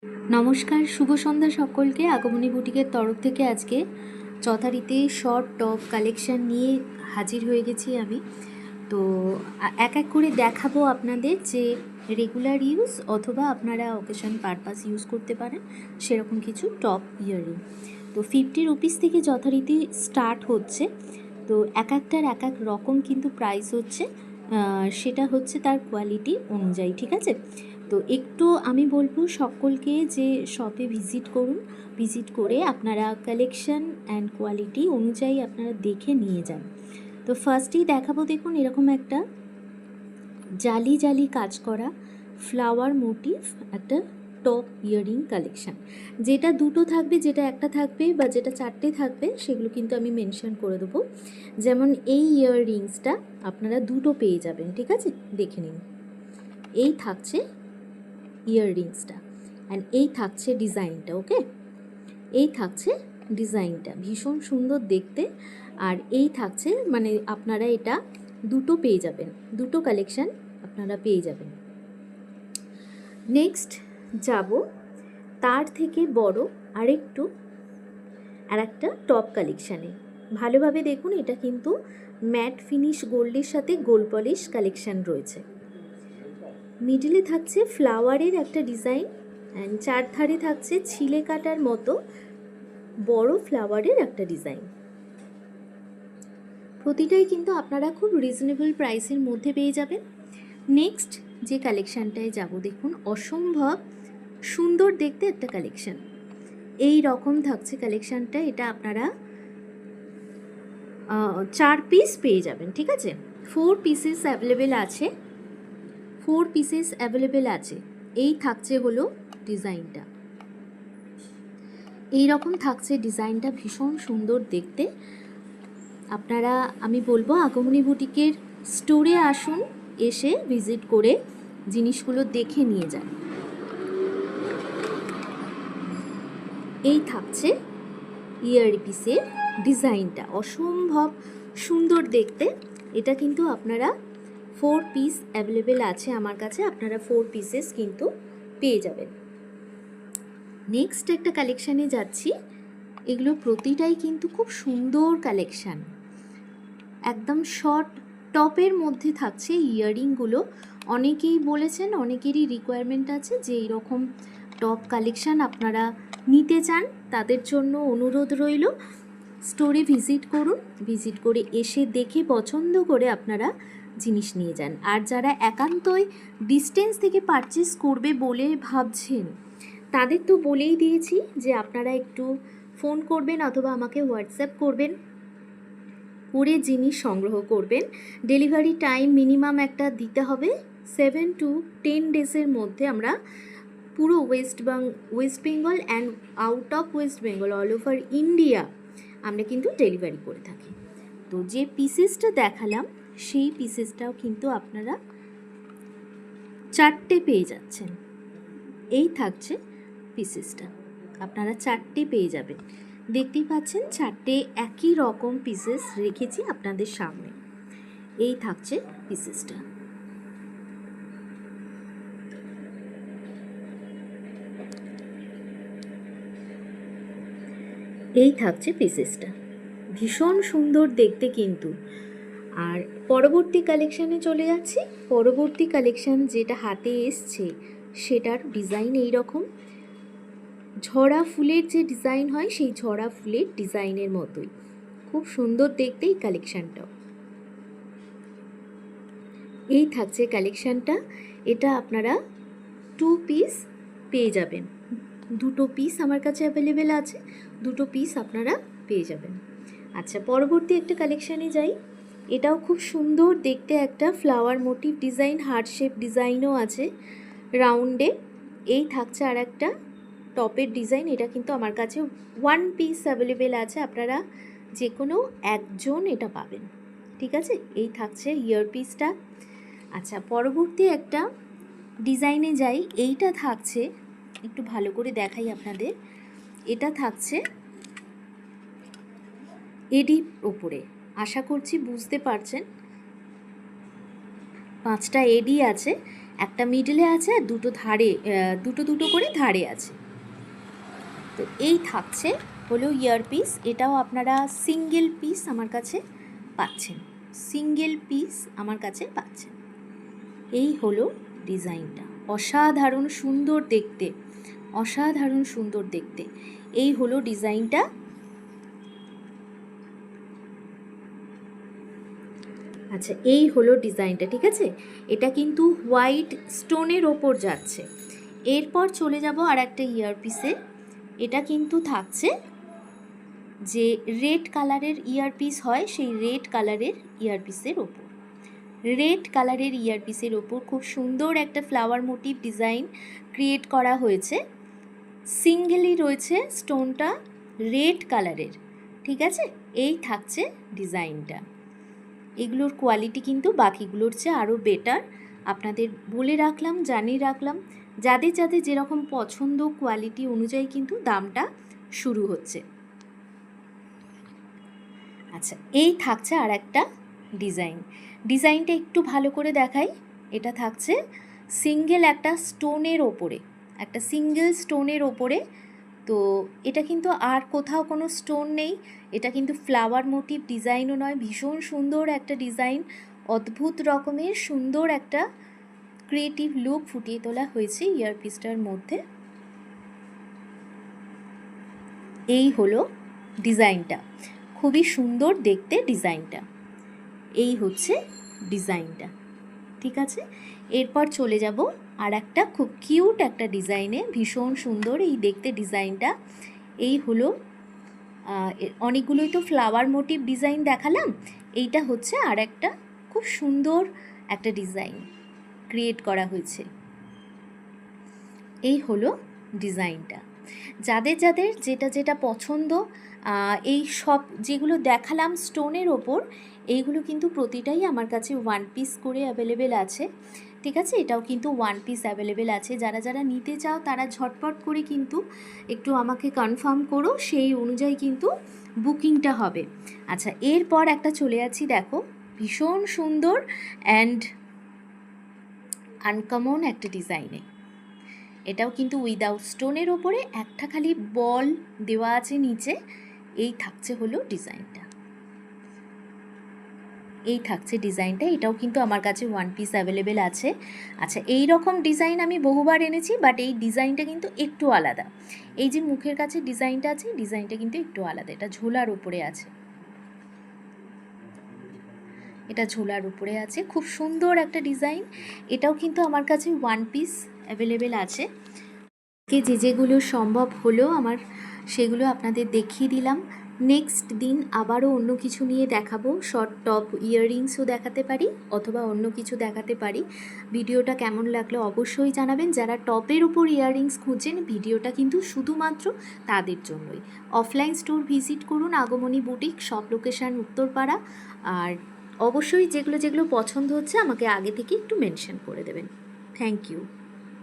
নমস্কার, শুভ সন্ধ্যা সকলকে। আগমনী বুটিকের তরফ থেকে আজকে যথারীতি শর্ট টপ কালেকশান নিয়ে হাজির হয়ে গেছি আমি। তো এক এক করে দেখাবো আপনাদের, যে রেগুলার ইউজ অথবা আপনারা অকেশন পারপাস ইউজ করতে পারেন সেরকম কিছু টপ ইয়াররিং। তো 50 রুপিস থেকে যথারীতি স্টার্ট হচ্ছে। তো এক একটার এক এক রকম কিন্তু প্রাইস হচ্ছে, সেটা হচ্ছে তার কোয়ালিটি অনুযায়ী, ঠিক আছে। তো একটু আমি বলবো সকলকে যে শপে ভিজিট করুন, ভিজিট করে আপনারা কালেকশন অ্যান্ড কোয়ালিটি অনুযায়ী আপনারা দেখে নিয়ে যান। তো ফার্স্টেই দেখাবো, দেখুন এরকম একটা জালি জালি কাজ করা ফ্লাওয়ার মোটিভ একটা টপ ইয়াররিং কালেকশান। যেটা দুটো থাকবে, যেটা একটা থাকবে বা যেটা চারটে থাকবে সেগুলো কিন্তু আমি মেনশন করে দেবো। যেমন এই ইয়াররিংসটা আপনারা দুটো পেয়ে যাবেন, ঠিক আছে, দেখে নিন। এই থাকছে ইয়াররিংসটা অ্যান্ড এই থাকছে ডিজাইনটা, ওকে। এই থাকছে ডিজাইনটা, ভীষণ সুন্দর দেখতে। আর এই থাকছে, মানে আপনারা এটা দুটো পেয়ে যাবেন, দুটো কালেকশান আপনারা পেয়ে যাবেন। নেক্সট যাব তার থেকে বড় আরেকটু আর একটা টপ কালেকশানে। ভালোভাবে দেখুন, এটা কিন্তু ম্যাট ফিনিশ গোল্ডের সাথে গোল্ড পলিশ কালেকশান রয়েছে। মিডলে থাকছে ফ্লাওয়ারের একটা ডিজাইন অ্যান্ড চারধারে থাকছে ছিলে কাটার মতো বড় ফ্লাওয়ারের একটা ডিজাইন। প্রতিটাই কিন্তু আপনারা খুব রিজনেবল প্রাইসের মধ্যে পেয়ে যাবেন। নেক্সট যে কালেকশানটায় যাব, দেখুন অসম্ভব সুন্দর দেখতে একটা কালেকশান। এই রকম থাকছে কালেকশানটা। এটা আপনারা 4 পিস পেয়ে যাবেন, ঠিক আছে। 4 পিসেস অ্যাভেলেবেল আছে, 4 পিসেস অ্যাভেলেবেল আছে। এই থাকছে হলো ডিজাইনটা, এই রকম থাকছে ডিজাইনটা, ভীষণ সুন্দর দেখতে। আপনারা, আমি বলবো আগমনী বুটিকের স্টোরে আসুন, এসে ভিজিট করে জিনিসগুলো দেখে নিয়ে যান। এই থাকছে ইয়ারপিসের ডিজাইনটা, অসম্ভব সুন্দর দেখতে। এটা কিন্তু আপনারা 4 পিস অ্যাভেলেবেল আছে আমার কাছে, আপনারা 4 পিসেস কিন্তু পেয়ে যাবেন। নেক্সট একটা কালেকশানে যাচ্ছি। এগুলো প্রতিটাই কিন্তু খুব সুন্দর কালেকশান, একদম শর্ট টপের মধ্যে থাকছে ইয়াররিংগুলো। অনেকেই বলেছেন, অনেকেরই রিকোয়ারমেন্ট আছে যে এইরকম টপ কালেকশান আপনারা নিতে চান, তাদের জন্য অনুরোধ রইল স্টোরে ভিজিট করুন, ভিজিট করে এসে দেখে পছন্দ করে আপনারা জিনিস নিয়ে যান। আর যারা একান্তই ডিস্টেন্স থেকে পারচেস করবে বলে ভাবছেন, তাদের তো বলেই দিয়েছি যে আপনারা একটু ফোন করবেন অথবা আমাকে হোয়াটসঅ্যাপ করবেন, করে জিনিস সংগ্রহ করবেন। ডেলিভারি টাইম মিনিমাম একটা দিতে হবে, 7 to 10 ডেজের মধ্যে আমরা পুরো West Bengal and out of West Bengal, all over India আমরা কিন্তু ডেলিভারি করে থাকি। তো যে পিসেসটা দেখালাম সেই পিসেসটাও কিন্তু আপনারা 4টে পেয়ে যাচ্ছেন। এই থাকছে পিসেসটা, আপনারা 4টে পেয়ে যাবেন। দেখতেই পাচ্ছেন 4টে একই রকম পিসেস রেখেছি আপনাদের সামনে। এই থাকছে পিসেসটা। এই থাকছে পিসেসটা, ভীষণ সুন্দর দেখতে কিন্তু। আর পরবর্তী কালেকশানে চলে যাচ্ছি। পরবর্তী কালেকশান যেটা হাতে এসছে সেটার ডিজাইন এই রকম, ঝরা ফুলের যে ডিজাইন হয় সেই ঝরা ফুলের ডিজাইনের মতোই, খুব সুন্দর দেখতে এই কালেকশানটাও। এই থাকছে কালেকশানটা। এটা আপনারা 2 পিস পেয়ে যাবেন, দুটো পিস আমার কাছে অ্যাভেলেবেল আছে, দুটো পিস আপনারা পেয়ে যাবেন। আচ্ছা, পরবর্তী একটা কালেকশানে যাই। এটাও খুব সুন্দর দেখতে, একটা flower motif design, heart shape ডিজাইনও আছে রাউন্ডে। এই থাকছে আর একটা টপের ডিজাইন। এটা কিন্তু আমার কাছে 1 পিস অ্যাভেলেবেল আছে, আপনারা যে কোনো একজন এটা পাবেন, ঠিক আছে। এই থাকছে ইয়ারপিসটা। আচ্ছা, পরবর্তী একটা ডিজাইনে যাই। এইটা থাকছে, একটু ভালো করে দেখাই আপনাদের, এটা থাকছে এডির ওপরে, আশা করছি বুঝতে পারছেন। 5টা এডি আছে একটা মিডলে আছে আর দুটো ধারে, দুটো দুটো করে ধারে আছে। তো এই থাকছে হলো ইয়ারপিস। এটাও আপনারা সিঙ্গেল পিস আমার কাছে পাচ্ছেন, সিঙ্গেল পিস আমার কাছে পাচ্ছেন। এই হলো ডিজাইনটা, অসাধারণ সুন্দর দেখতে, অসাধারণ সুন্দর দেখতে। এই হলো ডিজাইনটা। আচ্ছা, এই হলো ডিজাইনটা, ঠিক আছে। এটা কিন্তু হোয়াইট স্টোনের ওপর যাচ্ছে। এরপর চলে যাব আর একটা ইয়ারপিসে। এটা কিন্তু থাকছে যে রেড কালারের ইয়ারপিস হয়, সেই রেড কালারের ইয়ারপিসের ওপর, রেড কালারের ইয়ারপিসের ওপর খুব সুন্দর একটা ফ্লাওয়ার মোটিভ ডিজাইন ক্রিয়েট করা হয়েছে। সিঙ্গেলই রয়েছে স্টোনটা রেড কালারের, ঠিক আছে। এই থাকছে ডিজাইনটা। এগুলোর কোয়ালিটি কিন্তু বাকিগুলোর চেয়ে আরও বেটার। আপনাদের বলে রাখলাম, জানিয়ে রাখলাম, যাদের যাদের যেরকম পছন্দ কোয়ালিটি অনুযায়ী কিন্তু দামটা শুরু হচ্ছে। আচ্ছা, এই থাকছে আর একটা ডিজাইন। ডিজাইনটা একটু ভালো করে দেখাই। এটা থাকছে সিঙ্গেল একটা স্টোনের ওপরে, একটা সিঙ্গেল স্টোনের ওপরে। তো এটা কিন্তু আর কোথাও কোনো স্টোন নেই, এটা কিন্তু ফ্লাওয়ার মোটিভ ডিজাইনও নয়, ভীষণ সুন্দর একটা ডিজাইন, অদ্ভুত রকমের সুন্দর একটা ক্রিয়েটিভ লুক ফুটিয়ে তোলা হয়েছে ইয়ারপিসটার মধ্যে। এই হলো ডিজাইনটা, খুবই সুন্দর দেখতে ডিজাইনটা। এই হচ্ছে ডিজাইনটা, ঠিক আছে। এরপর চলে যাব আর একটা খুব কিউট একটা ডিজাইনে, ভীষণ সুন্দর এই দেখতে ডিজাইনটা। এই হলো অনেকগুলোই তো ফ্লাওয়ার মোটিভ ডিজাইন দেখালাম, এইটা হচ্ছে আর একটা খুব সুন্দর একটা ডিজাইন ক্রিয়েট করা হয়েছে। এই হলো ডিজাইনটা। যাদের যাদের যেটা যেটা পছন্দ, এই সব যেগুলো দেখালাম স্টোনের ওপর, এইগুলো কিন্তু প্রতিটাই আমার কাছে ওয়ান পিস করে অ্যাভেলেবেল আছে, ঠিক আছে। এটাও কিন্তু ওয়ান পিস অ্যাভেলেবেল আছে। যারা যারা নিতে চাও তারা ঝটপট করে কিন্তু একটু আমাকে কনফার্ম করো, সেই অনুযায়ী কিন্তু বুকিংটা হবে। আচ্ছা, এরপর একটা চলে যাচ্ছি, দেখো ভীষণ সুন্দর অ্যান্ড আনকমন একটা ডিজাইনে। এটাও কিন্তু উইদাউট স্টোনের ওপরে একটা খালি বল দেওয়া আছে নিচে। এই থাকছে হলো ডিজাইনটা, এই থাকছে ডিজাইনটা। এটাও কিন্তু আমার কাছে ওয়ান পিস অ্যাভেলেবেল আছে। আচ্ছা, এই রকম ডিজাইন আমি বহুবার এনেছি, বাট এই ডিজাইনটা কিন্তু একটু আলাদা। এই যে মুখের কাছে ডিজাইনটা আছে, ডিজাইনটা কিন্তু একটু আলাদা। এটা ঝোলার উপরে আছে, এটা ঝোলার উপরে আছে, খুব সুন্দর একটা ডিজাইন। এটাও কিন্তু আমার কাছে ওয়ান পিস অ্যাভেলেবেল আছে। যে যেগুলো সম্ভব হলো আমার, সেগুলো আপনাদের দেখিয়ে দিলাম। নেক্সট দিন আবারও অন্য কিছু নিয়ে দেখাবো। শর্ট টপ ইয়াররিংসও দেখাতে পারি, অথবা অন্য কিছু দেখাতে পারি। ভিডিওটা কেমন লাগলো অবশ্যই জানাবেন। যারা টপের উপর ইয়াররিংস খুঁজছেন, ভিডিওটা কিন্তু শুধুমাত্র তাদের জন্যই। অফলাইন স্টোর ভিজিট করুন, আগমনী বুটিক, সব লোকেশান উত্তরপাড়া। আর অবশ্যই যেগুলো যেগুলো পছন্দ হচ্ছে আমাকে আগে থেকে একটু মেনশন করে দেবেন। Thank you.